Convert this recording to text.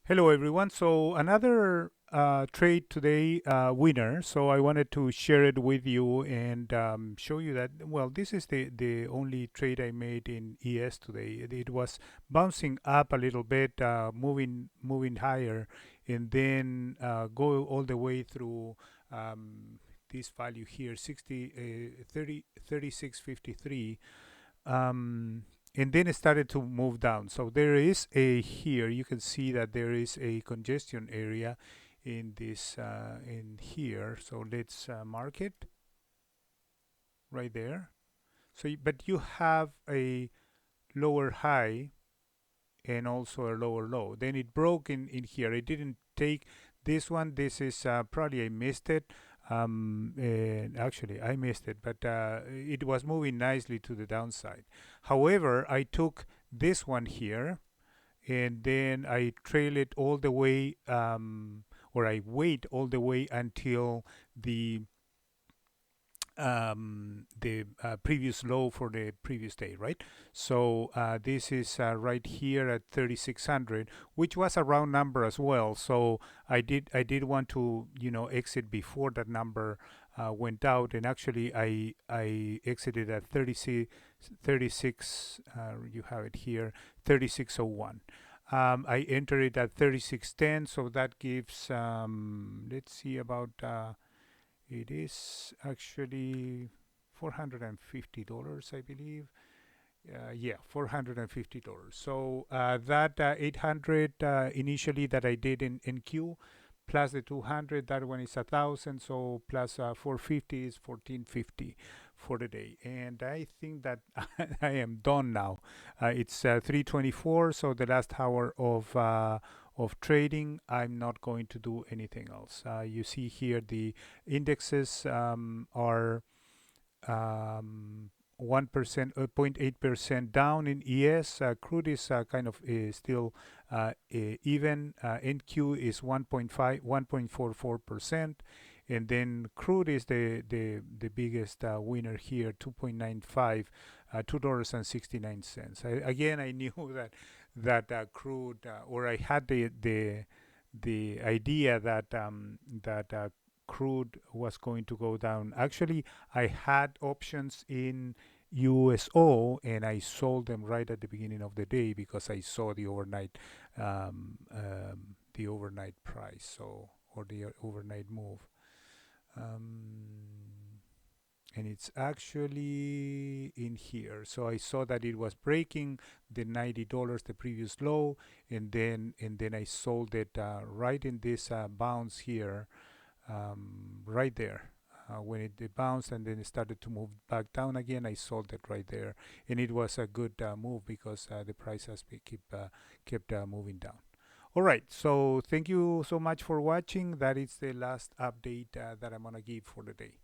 Hello, everyone. So another trade today winner. So I wanted to share it with you and show you that, well, this is the only trade I made in ES today. It was bouncing up a little bit, moving higher, and then go all the way through this value here, 36.53. um, and then it started to move down. So there is a here you can see that there is a congestion area in this in here. So let's mark it right there. So but you have a lower high and also a lower low. Then it broke in here. It didn't take this one. This is probably I missed it. And actually, I missed it, but it was moving nicely to the downside. However, I took this one here and then I trail it all the way, or I wait all the way until the previous low for the previous day, right? So this is right here at 3600, which was a round number as well. So I did want to exit before that number went out, and actually I exited at 36. You have it here, 3601. I entered it at 3610, so that gives let's see about it is actually $450, I believe. Yeah, $450. So that 800 initially that I did in Q, plus the 200, that one is 1,000. So plus 450 is 1450 for the day. And I think that I am done now. It's 3:24, so the last hour of trading. I'm not going to do anything else. You see here the indexes are 1%, 0.8% down in ES. Crude is kind of still even. NQ is 1.5, 1.44%, and then crude is the biggest winner here, 2.95, $2.69. Again, I knew that crude, or I had the idea that crude was going to go down. Actually, I had options in USO and I sold them right at the beginning of the day because I saw the overnight price, so or the overnight move. Um, and it's actually in here. So I saw that it was breaking the $90, the previous low, and then I sold it right in this bounce here, right there. When it bounced and then it started to move back down again, I sold it right there, and it was a good move because the price has kept moving down. All right, so thank you so much for watching. That is the last update that I'm gonna give for the day.